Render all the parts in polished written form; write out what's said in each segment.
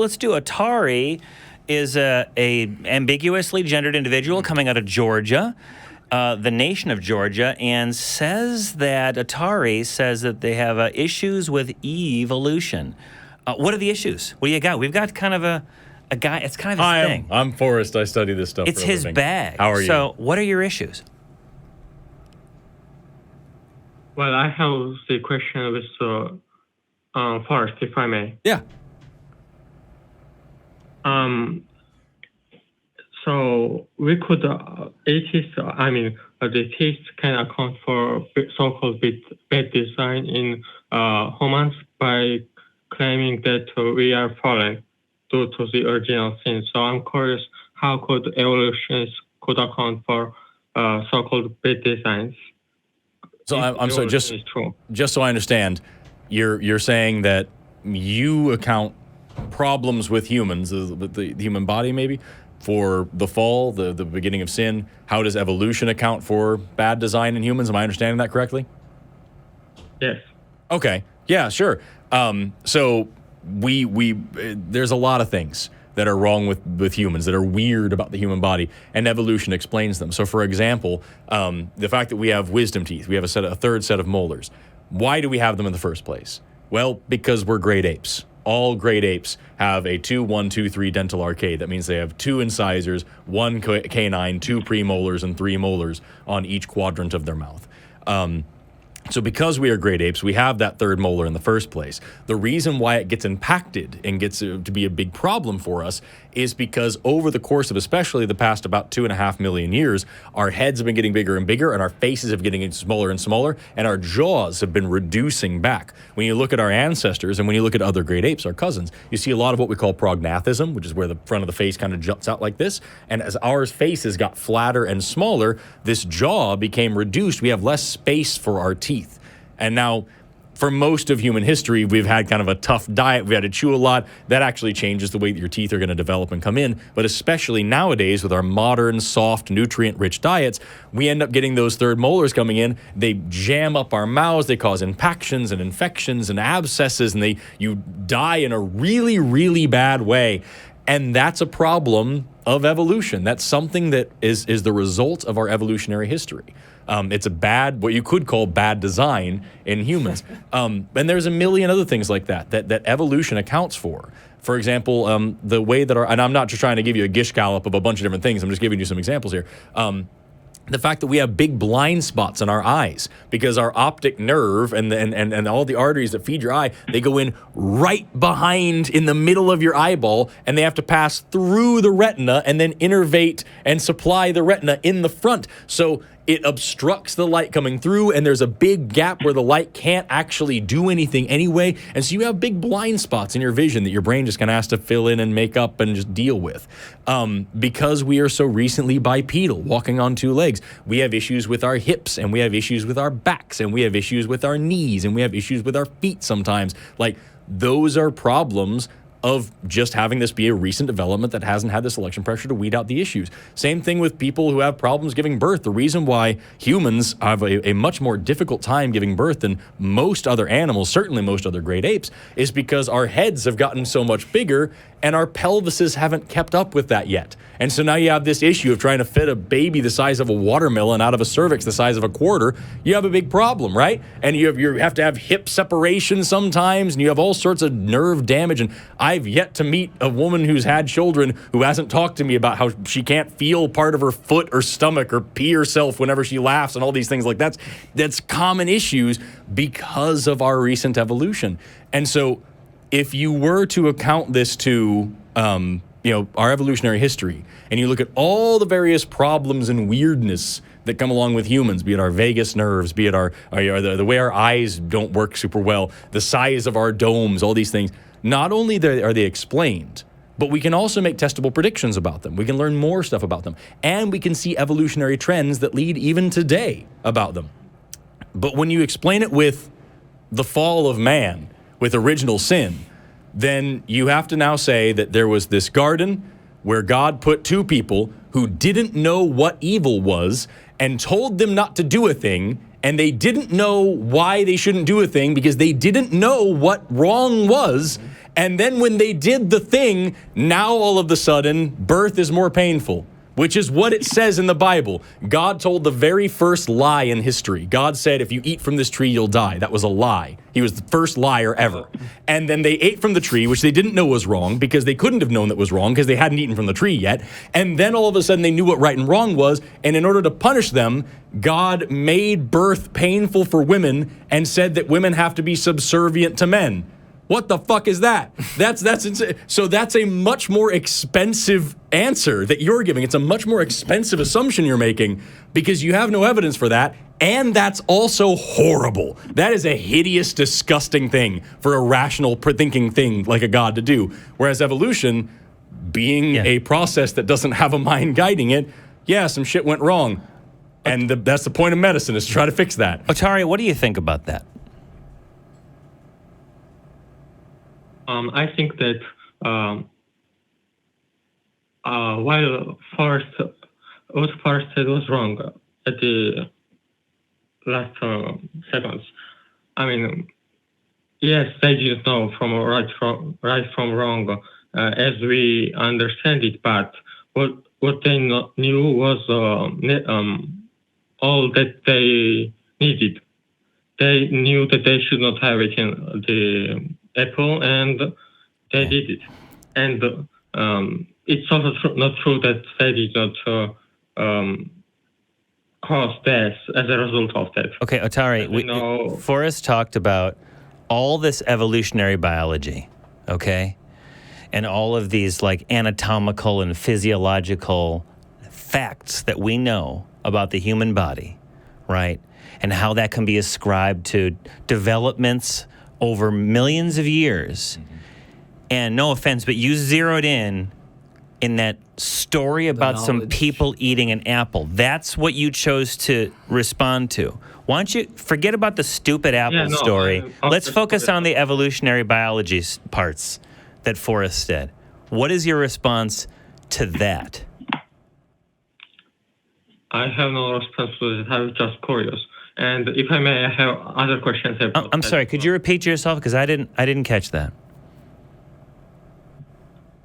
let's do Atari is a ambiguously gendered individual coming out of Georgia, the nation of Georgia, and says that Atari says that they have issues with evolution. What are the issues? What do you got? We've got kind of a guy. It's kind of his thing. I'm Forrest. I study this stuff. It's his bag. How are you? So, what are your issues? Well, I have the question with first, if I may. Yeah. So we could the atheists can account for so-called bad design in humans by claiming that we are fallen due to the original sin. So I'm curious, how could evolution could account for so-called bad designs? So I'm sorry, just so I understand, you're saying that you account problems with humans, with the human body maybe, for the fall, the beginning of sin. How does evolution account for bad design in humans? Am I understanding that correctly? Yes. Okay. Yeah, sure. So we there's a lot of things that are wrong with humans, that are weird about the human body, and evolution explains them. So, for example, the fact that we have wisdom teeth, we have a third set of molars. Why do we have them in the first place? Well, because we're great apes. All great apes have a 2-1-2-3 dental arcade. That means they have 2 incisors, 1 canine, 2 premolars, and 3 molars on each quadrant of their mouth. So because we are great apes, we have that third molar in the first place. The reason why it gets impacted and gets to be a big problem for us is because over the course of especially the past about 2.5 million years, our heads have been getting bigger and bigger, and our faces have been getting smaller and smaller, and our jaws have been reducing back. When you look at our ancestors and when you look at other great apes, our cousins, you see a lot of what we call prognathism, which is where the front of the face kind of juts out like this. And as our faces got flatter and smaller, this jaw became reduced. We have less space for our teeth. And now, for most of human history, we've had kind of a tough diet. We had to chew a lot. That actually changes the way that your teeth are going to develop and come in. But especially nowadays, with our modern, soft, nutrient-rich diets, we end up getting those third molars coming in. They jam up our mouths. They cause impactions and infections and abscesses, and you die in a really, really bad way. And that's a problem of evolution. That's something that is the result of our evolutionary history. It's what you could call bad design in humans. And there's a million other things like that evolution accounts for. For example, the way that and I'm not just trying to give you a gish gallop of a bunch of different things. I'm just giving you some examples here. The fact that we have big blind spots in our eyes because our optic nerve and all the arteries that feed your eye, they go in right behind in the middle of your eyeball, and they have to pass through the retina and then innervate and supply the retina in the front. So it obstructs the light coming through, and there's a big gap where the light can't actually do anything anyway. And so you have big blind spots in your vision that your brain just kind of has to fill in and make up and just deal with. Because we are so recently bipedal, walking on 2 legs, we have issues with our hips, and we have issues with our backs, and we have issues with our knees, and we have issues with our feet sometimes. Like, those are problems of just having this be a recent development that hasn't had the selection pressure to weed out the issues. Same thing with people who have problems giving birth. The reason why humans have a much more difficult time giving birth than most other animals, certainly most other great apes, is because our heads have gotten so much bigger and our pelvises haven't kept up with that yet. And so now you have this issue of trying to fit a baby the size of a watermelon out of a cervix the size of a quarter. You have a big problem, right? And you have to have hip separation sometimes, and you have all sorts of nerve damage. And I've yet to meet a woman who's had children who hasn't talked to me about how she can't feel part of her foot or stomach or pee herself whenever she laughs and all these things like that. That's common issues because of our recent evolution. And so if you were to account this to our evolutionary history, and you look at all the various problems and weirdness that come along with humans, be it our vagus nerves, be it the way our eyes don't work super well, the size of our domes, all these things, not only are they explained, but we can also make testable predictions about them. We can learn more stuff about them, and we can see evolutionary trends that lead even today about them. But when you explain it with the fall of man, with original sin, then you have to now say that there was this garden where God put 2 people who didn't know what evil was and told them not to do a thing, and they didn't know why they shouldn't do a thing because they didn't know what wrong was, And then when they did the thing, now all of a sudden, birth is more painful, which is what it says in the Bible. God told the very first lie in history. God said, if you eat from this tree, you'll die. That was a lie. He was the first liar ever. And then they ate from the tree, which they didn't know was wrong because they couldn't have known that was wrong because they hadn't eaten from the tree yet. And then all of a sudden they knew what right and wrong was. And in order to punish them, God made birth painful for women and said that women have to be subservient to men. What the fuck is that? That's insane. So that's a much more expensive answer that you're giving. It's a much more expensive assumption you're making because you have no evidence for that. And that's also horrible. That is a hideous, disgusting thing for a rational thinking thing like a God to do. Whereas evolution, being a process that doesn't have a mind guiding it, some shit went wrong. And that's the point of medicine, is to try to fix that. Otari, what do you think about that? I think that while what Forest said was wrong at the last seconds, I mean, yes, they didn't know from right from wrong as we understand it, but what they knew was all that they needed. They knew that they should not have eaten the apple, and they did it. And it's also not true that they did not cause death as a result of that. Okay, Otari, Forrest talked about all this evolutionary biology, okay? And all of these like anatomical and physiological facts that we know about the human body, right? And how that can be ascribed to developments over millions of years. Mm-hmm. And no offense, but you zeroed in that story about some people eating an apple. That's what you chose to respond to. Why don't you forget about the stupid apple story? Let's focus on the evolutionary biology parts that Forrest said. What is your response to that? I have no response to that. I'm just curious. And if I may, I have other questions about I'm sorry, could you repeat yourself? Because I didn't catch that.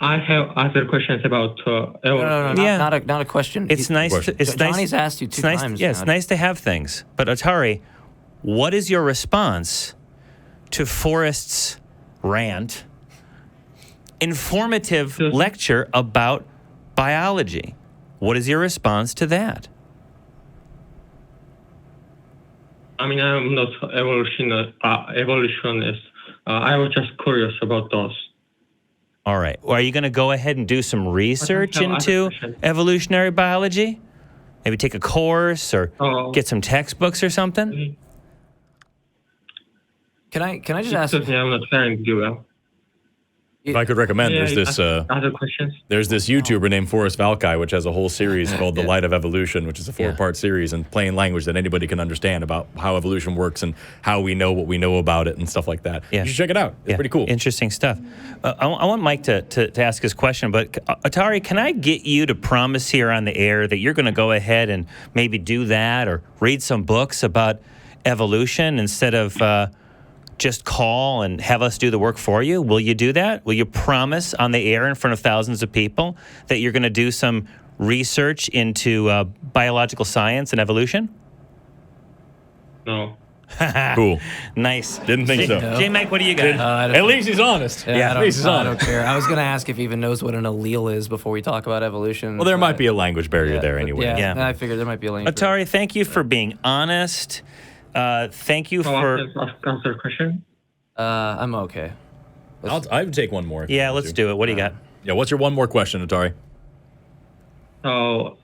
I have other questions about No, not a question. It's nice. Johnny's asked you two times. Yeah, it's nice to have things. But Otari, what is your response to Forrest's rant, informative lecture about biology? What is your response to that? I mean, I'm not evolutionist. I was just curious about those. All right. Well, are you going to go ahead and do some research into evolutionary biology? Maybe take a course or get some textbooks or something? Can I just ask? Excuse me, I'm not trying to do well. If I could recommend, other questions. There's this YouTuber named Forest Valkai, which has a whole series called The Light of Evolution, which is a 4-part series in plain language that anybody can understand about how evolution works and how we know what we know about it and stuff like that. You should check it out. It's pretty cool. Interesting stuff. I want Mike to ask his question, but Otari, can I get you to promise here on the air that you're going to go ahead and maybe do that or read some books about evolution instead of just call and have us do the work for you? Will you do that? Will you promise on the air in front of thousands of people that you're going to do some research into biological science and evolution? No. Cool. Nice. Didn't think so. JMike, what do you got? At least he's honest. At least he's honest. I don't care. I was going to ask if he even knows what an allele is before we talk about evolution. Well, there might be a language barrier there anyway. Yeah, I figured there might be a language Otari, thank you for being honest. Thank you for... Answer question? I'm okay. I would take one more. Let's do it. What do you got? Yeah, what's your one more question, Otari? So,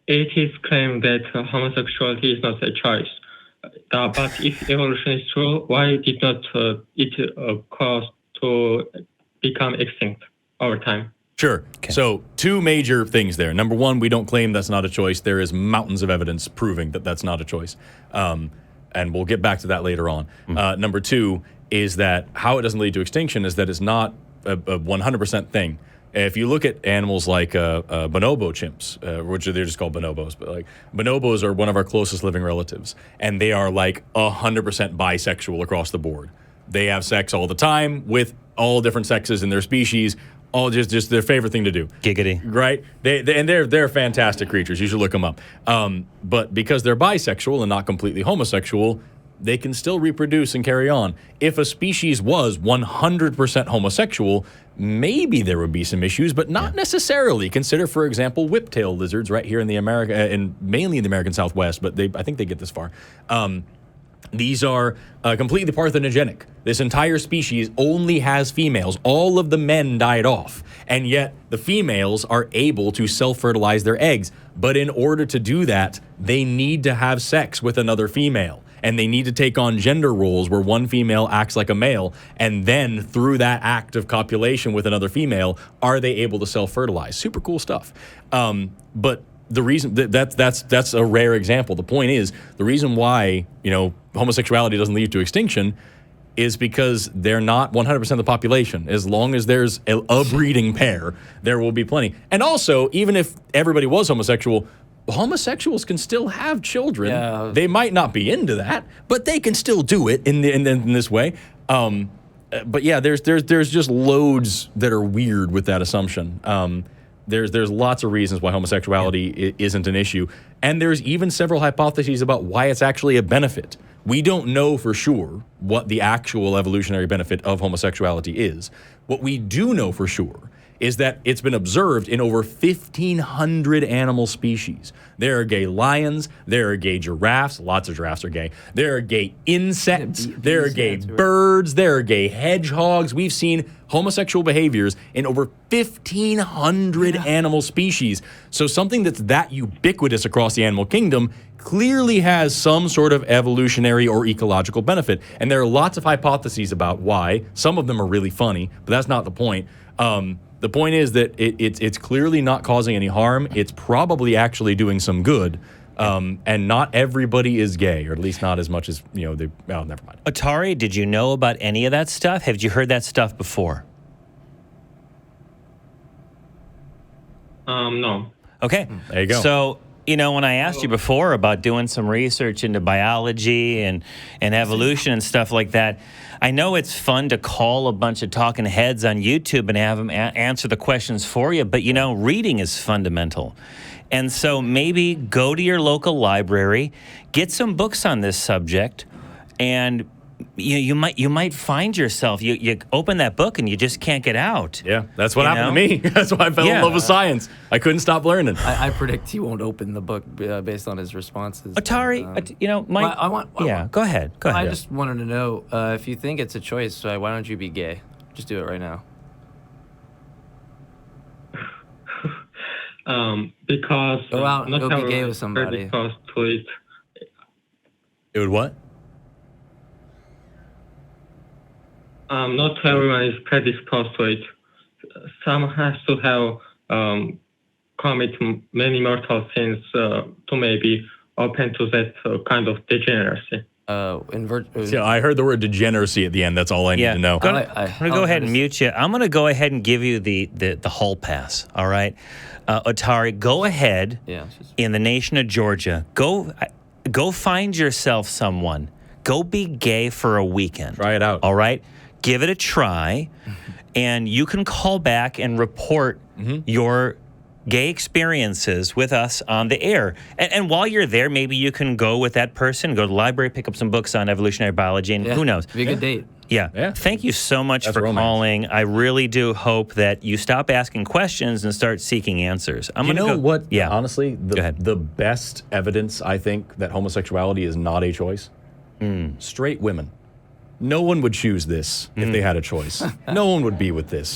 atheists claim that homosexuality is not a choice. But if evolution is true, why did not it cause to become extinct over time? Sure. Okay. So 2 major things there. Number 1, we don't claim that's not a choice. There is mountains of evidence proving that that's not a choice. And we'll get back to that later on. Mm-hmm. Number 2 is that how it doesn't lead to extinction is that it's not a 100% thing. If you look at animals like bonobo chimps, which they're just called bonobos, but like bonobos are one of our closest living relatives, and they are like 100% bisexual across the board. they have sex all the time with all different sexes in their species, all just their favorite thing to do. Giggity. Right? They're fantastic creatures. You should look them up. But because they're bisexual and not completely homosexual, they can still reproduce and carry on. If a species was 100% homosexual, maybe there would be some issues, but not necessarily. Consider, for example, whiptail lizards right here in the and mainly in the American Southwest, but I think they get this far. These are completely parthenogenic. This entire species only has females. All of the men died off, and yet the females are able to self-fertilize their eggs. But in order to do that, they need to have sex with another female, and they need to take on gender roles where one female acts like a male, and then through that act of copulation with another female, are they able to self-fertilize? Super cool stuff. But the reason that's a rare example. The point is, the reason why, homosexuality doesn't lead to extinction is because they're not 100% of the population. As long as there's a breeding pair, there will be plenty. And also, even if everybody was homosexual, homosexuals can still have children. Yeah. They might not be into that, but they can still do it in this way. But yeah, there's just loads that are weird with that assumption. There's lots of reasons why homosexuality isn't an issue. And there's even several hypotheses about why it's actually a benefit. We don't know for sure what the actual evolutionary benefit of homosexuality is. What we do know for sure is that it's been observed in over 1,500 animal species. There are gay lions, there are gay giraffes, lots of giraffes are gay, there are gay insects, there are gay birds, there are gay hedgehogs. We've seen homosexual behaviors in over 1,500 animal species. So something that's that ubiquitous across the animal kingdom clearly has some sort of evolutionary or ecological benefit. And there are lots of hypotheses about why. Some of them are really funny, but that's not the point. The point is that it's clearly not causing any harm. It's probably actually doing some good. And not everybody is gay, or at least not as much as, never mind. Atari, did you know about any of that stuff? Have you heard that stuff before? No. Okay. There you go. So, when I asked you before about doing some research into biology and evolution and stuff like that, I know it's fun to call a bunch of talking heads on YouTube and have them answer the questions for you, but, reading is fundamental. And so maybe go to your local library, get some books on this subject, and you might find yourself, you open that book and you just can't get out. Yeah, that's what happened to me. That's why I fell in love with science. I couldn't stop learning. I predict he won't open the book based on his responses. Atari, Mike. Go ahead. I just wanted to know if you think it's a choice, why don't you be gay? Just do it right now. Because go out and not go be gay with somebody. Because to it. It would what? Not everyone is predisposed to it. Some has to have commit many mortal sins to maybe open to that kind of degeneracy. I heard the word degeneracy at the end. That's all I need to know. I'm going to go ahead and mute you. I'm going to go ahead and give you the hall pass, all right? Atari, go ahead in the nation of Georgia. Go find yourself someone. Go be gay for a weekend. Try it out. All right? Give it a try, and you can call back and report your gay experiences with us on the air. And while you're there, maybe you can go with that person, go to the library, pick up some books on evolutionary biology, and who knows? Be a good date. Yeah. Thank you so much for calling. I really do hope that you stop asking questions and start seeking answers. What? Yeah. Honestly, Go ahead. The best evidence, I think, that homosexuality is not a choice, straight women. No one would choose this if they had a choice. No one would be with this.